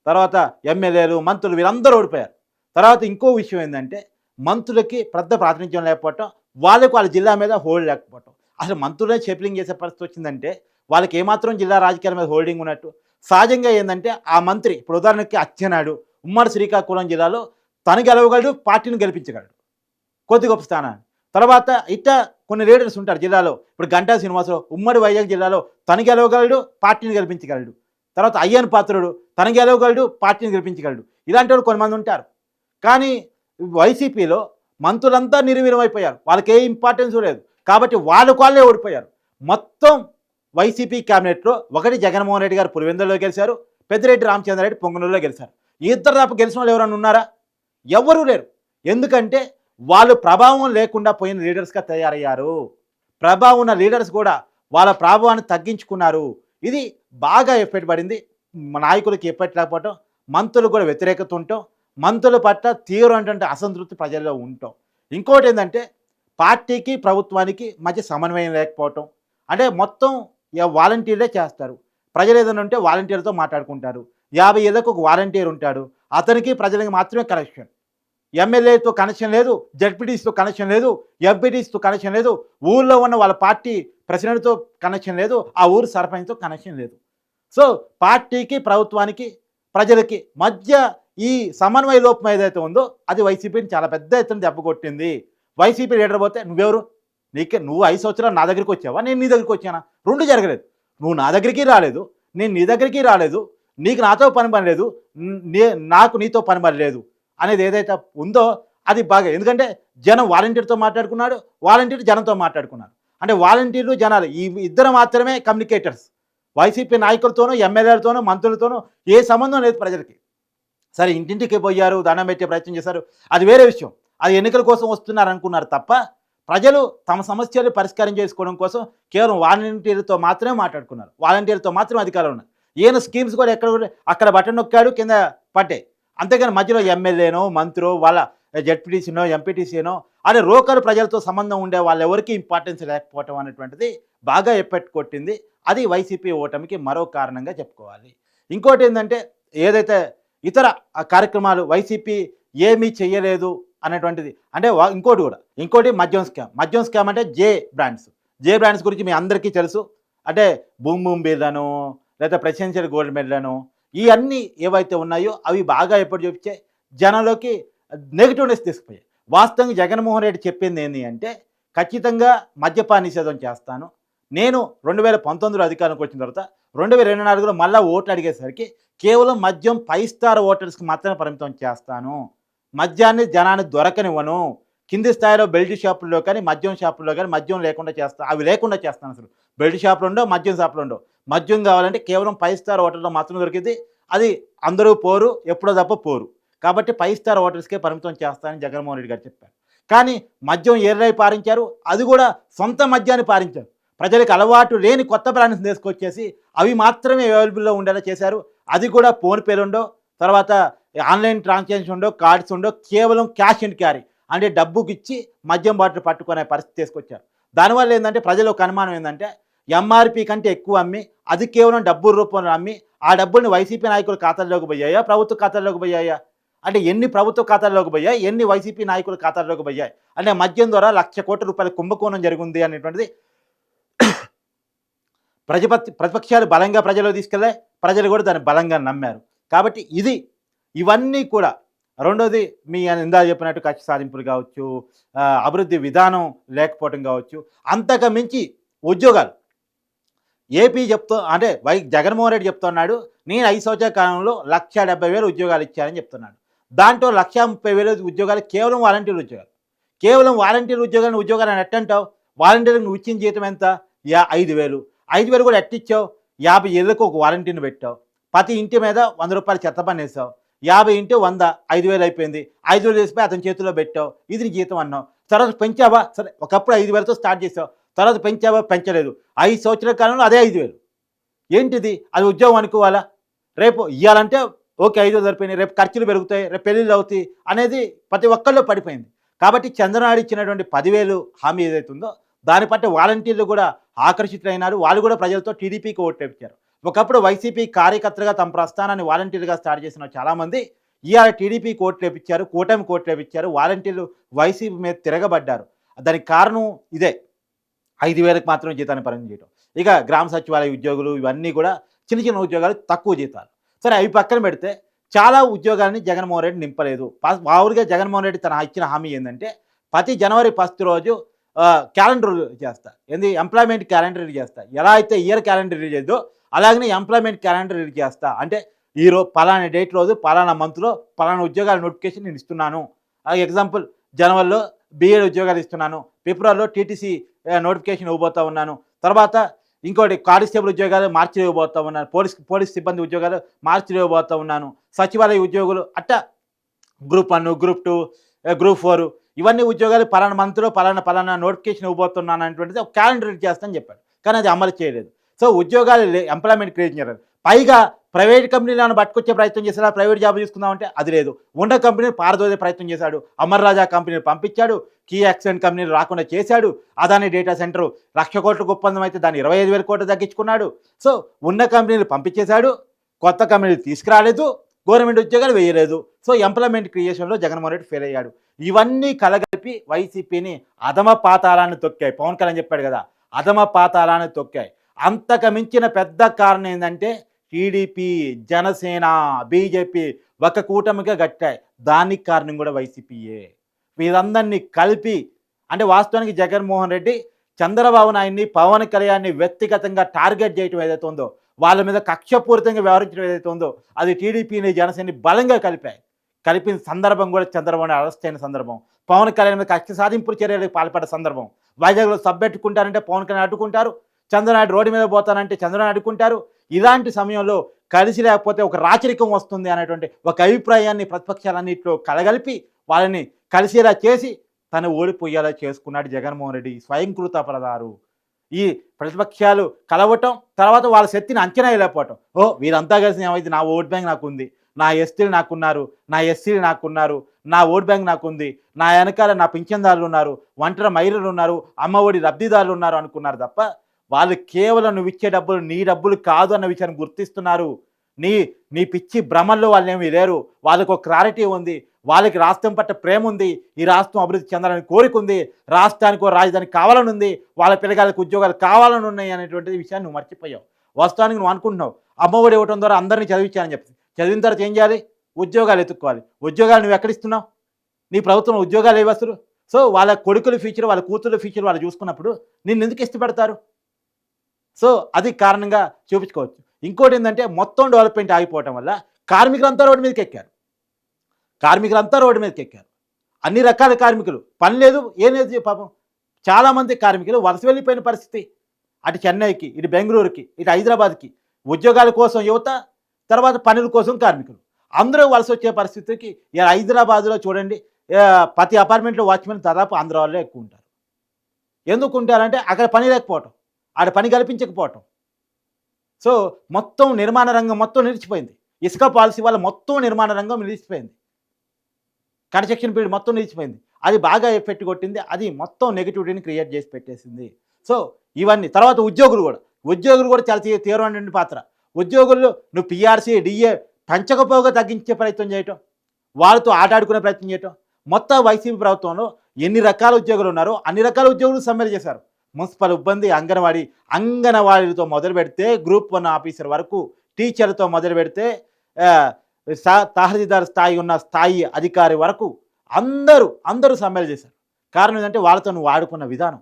తర్వాత ఎమ్మెల్యేలు, మంత్రులు వీళ్ళందరూ ఓడిపోయారు. తర్వాత ఇంకో విషయం ఏంటంటే, మంత్రులకి పెద్ద ప్రాతినిధ్యం లేకపోవటం, వాళ్ళ జిల్లా మీద హోల్డ్ లేకపోవటం. అసలు మంత్రులే షఫ్లింగ్ చేసే పరిస్థితి వచ్చిందంటే వాళ్ళకి ఏమాత్రం జిల్లా రాజకీయాల మీద హోల్డింగ్ ఉన్నట్టు. సహజంగా ఏంటంటే ఆ మంత్రి ఇప్పుడు ఉదాహరణకి అచ్చెన్నాయుడు ఉమ్మడి శ్రీకాకుళం జిల్లాలో తను గెలవగలడు, పార్టీని గెలిపించగలడు కొద్ది గొప్ప స్థానాన్ని. తర్వాత ఇట్లా కొన్ని లీడర్స్ ఉంటారు జిల్లాలో. ఇప్పుడు గంటా శ్రీనివాసరావు ఉమ్మడి వైజాగ్ జిల్లాలో తను గెలవగలడు, పార్టీని గెలిపించగలడు. తర్వాత అయ్యన్ పాత్రుడు తను గెలవగలడు, పార్టీని గెలిపించగలడు. ఇలాంటి వాళ్ళు కొంతమంది ఉంటారు. కానీ వైసీపీలో మంత్రులంతా నిర్వీర్యమైపోయారు. వాళ్ళకి ఏ ఇంపార్టెన్స్ లేదు. కాబట్టి వాళ్ళే ఓడిపోయారు. మొత్తం వైసీపీ క్యాబినెట్లో ఒకటి జగన్మోహన్ రెడ్డి గారు పులివెందులలో గెలిచారు, పెద్దిరెడ్డి రామచంద్రారెడ్డి పొంగనూరులో గెలిచారు. ఈ ఇద్దరు తప్ప గెలిచిన వాళ్ళు ఎవరైనా ఉన్నారా? ఎవరూ లేరు. ఎందుకంటే వాళ్ళు ప్రభావం లేకుండా పోయిన లీడర్స్గా తయారయ్యారు. ప్రభావం ఉన్న లీడర్స్ కూడా వాళ్ళ ప్రభావాన్ని తగ్గించుకున్నారు. ఇది బాగా ఎఫెక్ట్ పడింది. నాయకులకి ఎఫెక్ట్ లేకపోవటం, మంత్రులు కూడా వ్యతిరేకత ఉండటం, మంత్రుల పట్ల తీవ్రమైనటువంటి అసంతృప్తి ప్రజల్లో ఉండటం. ఇంకోటి ఏంటంటే పార్టీకి ప్రభుత్వానికి మధ్య సమన్వయం లేకపోవటం. అంటే మొత్తం వాలంటీర్లే చేస్తారు. ప్రజలు ఏదైనా ఉంటే వాలంటీర్తో మాట్లాడుకుంటారు. 50 ఏళ్ళకు ఒక వాలంటీర్ ఉంటాడు, అతనికి ప్రజలకి మాత్రమే కనెక్షన్. ఎమ్మెల్యేతో కనెక్షన్ లేదు, జడ్పీటీసీతో కనెక్షన్ లేదు, ఎంపీటీసీతో కనెక్షన్ లేదు, ఊళ్ళో ఉన్న వాళ్ళ పార్టీ ప్రెసిడెంట్తో కనెక్షన్ లేదు, ఆ ఊరు సర్పంచ్తో కనెక్షన్ లేదు. సో పార్టీకి ప్రభుత్వానికి ప్రజలకి మధ్య ఈ సమన్వయ లోపం ఏదైతే ఉందో అది వైసీపీని చాలా పెద్ద ఎత్తున దెబ్బ కొట్టింది. వైసీపీ లీడర్ పోతే నువ్వెవరు? నువ్వు 5 సంవత్సరాలు నా దగ్గరికి వచ్చావా, నేను నీ దగ్గరికి వచ్చానా? రెండు జరగలేదు. నువ్వు నా దగ్గరికి రాలేదు, నేను నీ దగ్గరికి రాలేదు, నీకు నాతో పని లేదు, నాకు నీతో పని లేదు అనేది ఏదైతే ఉందో అది బాగా. ఎందుకంటే జనం వాలంటీర్తో మాట్లాడుకున్నాడు, వాలంటీర్ జనంతో మాట్లాడుకున్నారు. అంటే వాలంటీర్లు జనాలు ఈ ఇద్దరు మాత్రమే కమ్యూనికేటర్స్. వైసీపీ నాయకులతోనూ, ఎమ్మెల్యేలతోనూ, మంత్రులతోనూ ఏ సంబంధం లేదు ప్రజలకి. సరే ఇంటింటికి పోయారు, దండం పెట్టే ప్రయత్నం చేశారు, అది వేరే విషయం. అది ఎన్నికల కోసం వస్తున్నారు అనుకున్నారు తప్ప ప్రజలు తమ సమస్యలు పరిష్కారం చేసుకోవడం కోసం కేవలం వాలంటీర్లతో మాత్రమే మాట్లాడుకున్నారు. వాలంటీర్లతో మాత్రమే అధికారులు ఉన్నారు. ఈయన స్కీమ్స్ కూడా అక్కడ బటన్ నొక్కాడు, కింద పట్టే. అంతేగాని మధ్యలో ఎమ్మెల్యేనో, మంత్రో, వాళ్ళ జడ్పీటీసీనో, ఎంపీటీసీనో అనే లోకల్ ప్రజలతో సంబంధం ఉండే వాళ్ళెవరికి ఇంపార్టెన్స్ లేకపోవటం అనేటువంటిది బాగా ఎఫెక్ట్ కొట్టింది. అది వైసీపీ ఓటమికి మరో కారణంగా చెప్పుకోవాలి. ఇంకోటి ఏంటంటే ఏదైతే ఇతర కార్యక్రమాలు వైసీపీ ఏమీ చెయ్యలేదు అనేటువంటిది. అంటే ఇంకోటి మద్యం స్కామ్ అంటే జే బ్రాండ్స్ గురించి మీ అందరికీ తెలుసు. అంటే బూమ్ బీర్లను, లేదా ప్రెసిడెన్షియల్ గోల్డ్ మెడలను, ఇవన్నీ ఏవైతే ఉన్నాయో అవి బాగా ఎప్పుడు చూపించే జనంలోకి నెగిటివ్నెస్ తీసుకుపోయాయి. వాస్తవంగా జగన్మోహన్ రెడ్డి చెప్పింది ఏంటి అంటే ఖచ్చితంగా మద్యపాన నిషేధం చేస్తాను. నేను 2019లో అధికారంలోకి వచ్చిన తర్వాత 2024లో మళ్ళీ ఓట్లు అడిగేసరికి కేవలం మద్యం 5 స్టార్ ఓటర్స్కి మాత్రమే పరిమితం చేస్తాను. మద్యాన్ని జనాన్ని దొరకనివ్వను. కింది స్థాయిలో బెల్ట్ షాపుల్లో కానీ, మద్యం షాపుల్లో కానీ మద్యం లేకుండా చేస్తాను. అవి లేకుండా చేస్తాను. అసలు బెల్ట్ షాపులు ఉండవు, మద్యం షాపులు ఉండవు. మద్యం కావాలంటే కేవలం 5 స్టార్ ఓటర్లో మాత్రం దొరికింది. అది అందరూ పోరు, ఎప్పుడో తప్ప పోరు. కాబట్టి 5 స్టార్ ఓటర్స్కే పరిమితం చేస్తానని జగన్మోహన్ రెడ్డి గారు చెప్పారు. కానీ మద్యం ఏర్లై పారించారు, అది కూడా సొంత మద్యాన్ని పారించారు. ప్రజలకు అలవాటు లేని కొత్త బ్రాండ్స్ తీసుకొచ్చేసి అవి మాత్రమే అవైలబుల్లో ఉండేలా చేశారు. అది కూడా ఫోన్పేలు ఉండో, తర్వాత ఆన్లైన్ ట్రాన్సాక్షన్ ఉండో, కార్డ్స్ ఉండో, కేవలం క్యాష్ అండ్ క్యారీ అంటే డబ్బుకి ఇచ్చి మద్యం బాటిల్ పట్టుకునే పరిస్థితి తీసుకొచ్చారు. దానివల్ల ఏంటంటే ప్రజలు ఒక అనుమానం ఏంటంటే ఎంఆర్పి కంటే ఎక్కువ అమ్మి అది కేవలం డబ్బుల రూపంలో అమ్మి ఆ డబ్బుల్ని వైసీపీ నాయకుల ఖాతాల్లోకి పోయాయా, ప్రభుత్వ ఖాతాల్లోకి పోయాయా? అంటే ఎన్ని ప్రభుత్వ ఖాతాల్లోకి పోయాయి, ఎన్ని వైసీపీ నాయకుల ఖాతాల్లోకి పోయాయి? అంటే మద్యం ద్వారా 1,00,000 కోట్ల రూపాయల కుంభకోణం జరిగింది అనేటువంటిది ప్రతిపక్షాలు బలంగా ప్రజలు తీసుకెళ్ళాయి, ప్రజలు కూడా దాన్ని బలంగా నమ్మారు. కాబట్టి ఇవన్నీ కూడా రెండోది మీ ఇందా చెప్పినట్టు కక్ష సాధింపులు కావచ్చు, అభివృద్ధి విధానం లేకపోవటం కావచ్చు, అంతకు మించి ఉద్యోగాలు ఏపీ అంటే జగన్మోహన్ రెడ్డి చెప్తున్నాడు, నేను 5 సంవత్సరాల కాలంలో 1,70,000 ఉద్యోగాలు ఇచ్చానని చెప్తున్నాడు. దాంట్లో 1,30,000 ఉద్యోగాలు కేవలం వాలంటీర్ ఉద్యోగాలు. కేవలం వాలంటీర్ ఉద్యోగాలను ఎట్టంటావు? వాలంటీర్‌కి నువ్వు ఇచ్చిన జీతం ఎంత? 5,000. 5,000 కూడా ఎట్టిచ్చావు? 50 ఇళ్ళకి ఒక వాలంటీర్‌ని పెట్టావు. ప్రతి ఇంటి మీద రూ. 100 చెత్త పన్నేసావు. 50 ఇంటూ 100 5,000 అయిపోయింది. 5,000 తీసిపోయి అతని చేతిలో పెట్టావు. ఇది నీ జీతం అన్నావు. తర్వాత పెంచావా? సరే ఒకప్పుడు 5,000తో స్టార్ట్ చేసావు. తర్వాత పెంచావా? పెంచలేదు. 5 సంవత్సరాల కాలంలో అదే 5,000. ఏంటిది? అది ఉద్యోగం అనుకోవాలా? రేపు ఇయ్యాలంటే ఓకే 5,000 సరిపోయినాయి. రేపు ఖర్చులు పెరుగుతాయి. రేపు పెళ్ళిళ్ళు అవుతాయి అనేది ప్రతి ఒక్కళ్ళలో పడిపోయింది. కాబట్టి చంద్రనాయుడు ఇచ్చినటువంటి 10,000 హామీ ఏదైతే ఉందో దాని పట్ల వాలంటీర్లు కూడా ఆకర్షితులైనారు. వాళ్ళు కూడా ప్రజలతో టీడీపీకి ఓటేపించారు. ఒకప్పుడు వైసీపీ కార్యకర్తలుగా తమ ప్రస్థానాన్ని వాలంటీర్‌గా స్టార్ట్ చేసిన చాలామంది ఇవాళ టీడీపీకి ఓట్లేపించారు. కూటమికి ఓట్లేపించారు. వాలంటీర్లు వైసీపీ మీద తిరగబడ్డారు. దానికి కారణం ఇదే. 5,000కి మాత్రమే జీతాన్ని పరిమితం చేయడం. ఇక గ్రామ సచివాలయ ఉద్యోగులు ఇవన్నీ కూడా చిన్న చిన్న ఉద్యోగాలు తక్కువ జీతాలు. సరే అవి పక్కన పెడితే చాలా ఉద్యోగాలని జగన్మోహన్ రెడ్డి నింపలేదు. మామూలుగా జగన్మోహన్ రెడ్డి తన ఇచ్చిన హామీ ఏందంటే ప్రతి జనవరి 1 రోజు క్యాలెండర్ చేస్తా. ఎంప్లాయ్‌మెంట్ క్యాలెండర్ రిలీజ్ చేస్తా. ఎలా అయితే ఇయర్ క్యాలెండర్ రిలీజ్ అయ్యిద్దో అలాగనే ఎంప్లాయ్‌మెంట్ క్యాలెండర్ రిలీజ్ చేస్తా. అంటే పలానా డేట్ రోజు పలానా మంత్‌లో పలానా ఉద్యోగాల నోటిఫికేషన్ నేను ఇస్తున్నాను. ఎగ్జాంపుల్ జనవరిలో బీఎడ్ ఉద్యోగాలు ఇస్తున్నాను. ఫిబ్రవరిలో టీటీసీ నోటిఫికేషన్ ఇవ్వబోతా ఉన్నాను. తర్వాత ఇంకోటి కానిస్టేబుల్ ఉద్యోగాలు మార్చిలో ఇవ్వబోతా ఉన్నాను. పోలీస్ సిబ్బంది ఉద్యోగాలు మార్చిలో ఇవ్వబోతా ఉన్నాను. సచివాలయ ఉద్యోగులు అట్టా గ్రూప్ 1, గ్రూప్ 2, గ్రూప్ 4 ఇవన్నీ ఉద్యోగాలు పలానా మంత్‌లో పలానా నోటిఫికేషన్ ఇవ్వబోతున్నాను అనేటువంటిది ఒక క్యాలెండర్ రిలీజ్ చేస్తానని చెప్పాడు. కానీ అది అమలు చేయలేదు. సో ఉద్యోగాలు ఎంప్లాయ్‌మెంట్ క్రియేట్ చేయలేదు. పైగా ప్రైవేట్ కంపెనీలను పట్టుకొచ్చే ప్రయత్నం చేశాడు. ప్రైవేట్ జాబ్ తీసుకుందామంటే అది లేదు. ఉన్న కంపెనీని పారదోసే ప్రయత్నం చేశాడు. అమర్ రాజా కంపెనీని పంపించాడు. కీ యాక్సెంట్ కంపెనీలు రాకుండా చేశాడు. అదాని డేటా సెంటర్ 1,00,000 కోట్లకు ఒప్పందం అయితే దాన్ని 25,000 కోట్లు తగ్గించుకున్నాడు. సో ఉన్న కంపెనీలు పంపించేశాడు. కొత్త కంపెనీలు తీసుకురాలేదు. గవర్నమెంట్ ఉద్యోగాలు వేయలేదు. సో ఎంప్లాయ్‌మెంట్ క్రియేషన్‌లో జగన్మోహన్ రెడ్డి ఫెయిల్ అయ్యాడు. ఇవన్నీ కలగలిపి వైసీపీని అధమ పాతాళాన్ని తొక్కాయి. పవన్ కళ్యాణ్ చెప్పాడు కదా, అధమ పాతాళాన్ని తొక్కాయి. అంతకు మించిన పెద్ద కారణం ఏంటంటే టీడీపీ, జనసేన, బీజేపీ ఒక కూటమిగా గట్టాయి. దానికి కారణం కూడా వైసీపీయే. వీరందరినీ కలిపి అంటే వాస్తవానికి జగన్మోహన్ రెడ్డి చంద్రబాబు నాయుడిని, పవన్ కళ్యాణ్‌ని వ్యక్తిగతంగా టార్గెట్ చేయడం ఏదైతే ఉందో, వాళ్ళ మీద కక్షపూరితంగా వ్యవహరించడం ఏదైతే ఉందో అది టీడీపీని, జనసేనని బలంగా కలిపాయి. కలిపిన సందర్భం కూడా చంద్రబాబు నాయుడు అరెస్ట్ అయిన సందర్భం, పవన్ కళ్యాణ్ మీద కక్ష సాధింపు చర్యలకు పాల్పడ్డ సందర్భం. వైజాగ్లో సబ్బెట్టుకుంటారంటే పవన్ కళ్యాణ్ అడ్డుకుంటారు. చంద్రనాయుడు రోడ్డు మీద పోతానంటే చంద్రనాయుడు అడ్డుకుంటారు. ఇలాంటి సమయంలో కలిసి లేకపోతే ఒక రాచరికం వస్తుంది అనేటువంటి ఒక అభిప్రాయాన్ని ప్రతిపక్షాలన్నింటిలో కలగలిపి వాళ్ళని కలిసేలా చేసి తను ఓడిపోయేలా చేసుకున్నాడు జగన్మోహన్ రెడ్డి. స్వయంకృత పరదారు. ఈ ప్రతిపక్షాలు కలవటం, తర్వాత వాళ్ళ శక్తిని అంచనా వేయలేకపోవటం. వీరంతా కలిసి ఏమైంది, నా ఓట్ బ్యాంక్ నాకుంది, నా ఎస్టీలు నాకున్నారు, నా ఎస్సీలు నాకున్నారు, నా ఓట్ బ్యాంక్ నాకుంది, నా వెనకాల నా పింఛన్దారులు ఉన్నారు, ఒంటరి మహిళలు ఉన్నారు, అమ్మఒడి లబ్ధిదారులు ఉన్నారు అనుకున్నారు తప్ప వాళ్ళు కేవలం నువ్వు ఇచ్చే డబ్బులు నీ డబ్బులు కాదు అన్న విషయాన్ని గుర్తిస్తున్నారు. నీ పిచ్చి భ్రమల్లో వాళ్ళు ఏమీ లేరు. వాళ్ళకు ఒక క్లారిటీ ఉంది. వాళ్ళకి రాష్ట్రం పట్ల ప్రేమ ఉంది. ఈ రాష్ట్రం అభివృద్ధి చెందాలని కోరిక ఉంది. రాష్ట్రానికి ఒక రాజధాని కావాలని ఉంది. వాళ్ళ పిల్లగాళ్ళకి ఉద్యోగాలు కావాలని ఉన్నాయి అనేటువంటి విషయాన్ని నువ్వు మర్చిపోయావు. వాస్తవానికి నువ్వు అనుకుంటున్నావు అమ్మఒడి ఇవ్వడం ద్వారా అందరినీ చదివించాలని చెప్పి. చదివిన తర్వాత ఏం చేయాలి? ఉద్యోగాలు ఎత్తుక్కోవాలి. ఉద్యోగాలు నువ్వు ఎక్కడిస్తున్నావు? నీ ప్రభుత్వం ఉద్యోగాలు ఇవ్వస్తారు. సో వాళ్ళ కొడుకుల ఫ్యూచర్, వాళ్ళ కూతుర్ల ఫ్యూచర్ వాళ్ళు చూసుకున్నప్పుడు నిన్ను ఎందుకు ఇష్టపడతారు? సో అది కారణంగా చూపించుకోవచ్చు. ఇంకోటి ఏంటంటే మొత్తం డెవలప్మెంట్ ఆగిపోవటం వల్ల కార్మికులంతా రోడ్డు మీదకి ఎక్కారు. అన్ని రకాల కార్మికులు, పని లేదు ఏం లేదు. పాపం చాలామంది కార్మికులు వలస వెళ్ళిపోయిన పరిస్థితి. అటు చెన్నైకి, ఇటు బెంగళూరుకి, ఇటు హైదరాబాద్కి ఉద్యోగాల కోసం యువత, తర్వాత పనుల కోసం కార్మికులు అందరూ వలస వచ్చే పరిస్థితికి. ఇలా హైదరాబాద్లో చూడండి, ప్రతి అపార్ట్మెంట్లో వాచ్మెన్ దాదాపు ఆంధ్ర వాళ్ళే ఎక్కువ ఉంటారు. ఎందుకు ఉంటారంటే అక్కడ పని లేకపోవటం, ఆడ పని కల్పించకపోవటం. సో మొత్తం నిర్మాణ రంగం మొత్తం నిలిచిపోయింది. ఇసుక పాలసీ వల్ల మొత్తం నిర్మాణ రంగం నిలిచిపోయింది. కన్స్ట్రక్షన్ పీరియడ్ మొత్తం నిలిచిపోయింది. అది బాగా ఎఫెక్ట్ కొట్టింది. అది మొత్తం నెగిటివిటీని క్రియేట్ చేసి పెట్టేసింది. సో ఇవన్నీ తర్వాత ఉద్యోగులు కూడా చాలా తీవ్రమైన పాత్ర. ఉద్యోగులు నువ్వు పిఆర్సీ, డిఏ పెంచకపోగా తగ్గించే ప్రయత్నం చేయటం, వాళ్ళతో ఆటాడుకునే ప్రయత్నం చేయటం. మొత్తం వైసీపీ ప్రభుత్వంలో ఎన్ని రకాల ఉద్యోగులు ఉన్నారో అన్ని రకాల ఉద్యోగులు సమ్మెలు చేశారు. మున్సిపల్ సిబ్బంది, అంగన్వాడీలతో మొదలు పెడితే గ్రూప్ 1 ఆఫీసర్ వరకు, టీచర్లతో మొదలు పెడితే తహసీల్దార్ స్థాయి అధికారి వరకు అందరూ సమ్మెలు చేశారు. కారణం ఏంటంటే వాళ్ళతో నువ్వు ఆడుకున్న విధానం.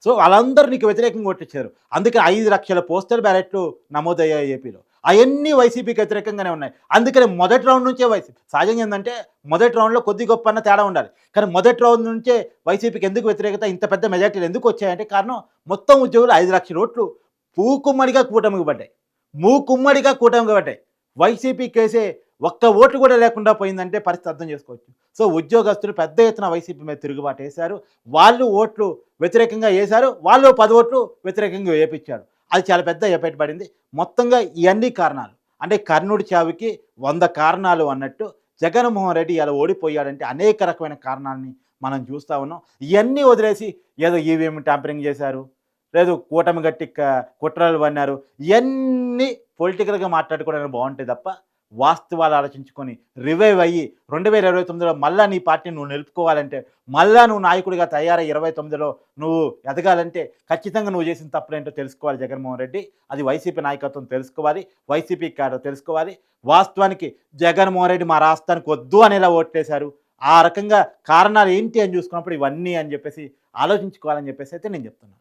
సో వాళ్ళందరూ నీకు వ్యతిరేకంగా ఓట్లిచ్చారు. అందుకే 5,00,000 పోస్టల్ బ్యాలెట్లు నమోదయ్యాయి ఏపీలో. అయన్నీ వైసీపీకి వ్యతిరేకంగానే ఉన్నాయి. అందుకని మొదటి రౌండ్ నుంచే వైసీపీ సహజంగా ఏందంటే మొదటి రౌండ్‌లో కొద్ది గొప్ప అన్న తేడా ఉండాలి. కానీ మొదటి రౌండ్ నుంచే వైసీపీకి ఎందుకు వ్యతిరేకత ఇంత పెద్ద మెజార్టీలు ఎందుకొచ్చాయంటే కారణం మొత్తం ఉద్యోగులు 5,00,000 ఓట్లు మూకుమ్మడిగా కూటమికి పడ్డాయి. మూకుమ్మడిగా కూటమికి పడ్డాయి. వైసీపీకేసే ఒక్క ఓటు కూడా లేకుండా పోయిందంటే పరిస్థితి అర్థం చేసుకోవచ్చు. సో ఉద్యోగస్తులు పెద్ద ఎత్తున వైసీపీ మీద తిరుగుబాటేశారు. వాళ్ళు ఓట్లు వ్యతిరేకంగా ఏశారు. వాళ్ళు 10 ఓట్లు వ్యతిరేకంగా వేపించారు. అది చాలా పెద్ద ఎఫెక్ట్ పడింది. మొత్తంగా ఇయన్నీ కారణాలు. అంటే కర్ణుడి చావుకి 100 కారణాలు అన్నట్టు జగన్మోహన్ రెడ్డి ఇలా ఓడిపోయాడంటే అనేక రకమైన కారణాలని మనం చూస్తా ఉన్నాం. ఇయన్నీ వదిలేసి ఏదో ఈవీఎం ట్యాంపరింగ్ చేశారు. లేదు కూటమి గట్టి కుట్రలు పన్నారు. ఇయన్నీ పొలిటికల్‌గా మాట్లాడుకోవడానికి బావుంటాయి తప్ప వాస్తవాలు ఆలోచించుకొని రివైవ్ అయ్యి 2029లో మళ్ళా నీ పార్టీని నువ్వు నిలుపుకోవాలంటే, మళ్ళా నువ్వు నాయకుడిగా తయారై 29లో నువ్వు ఎదగాలంటే ఖచ్చితంగా నువ్వు చేసిన తప్పులేంటో తెలుసుకోవాలి జగన్మోహన్ రెడ్డి. అది వైసీపీ నాయకత్వం తెలుసుకోవాలి. వైసీపీ క్యాడర్ తెలుసుకోవాలి. వాస్తవానికి జగన్మోహన్ రెడ్డి మా రాష్ట్రానికి వద్దు అనేలా ఓట్లేశారు. ఆ రకంగా కారణాలు ఏంటి అని చూసుకున్నప్పుడు ఇవన్నీ అని చెప్పేసి ఆలోచించుకోవాలని చెప్పేసి అయితే నేను చెప్తున్నాను.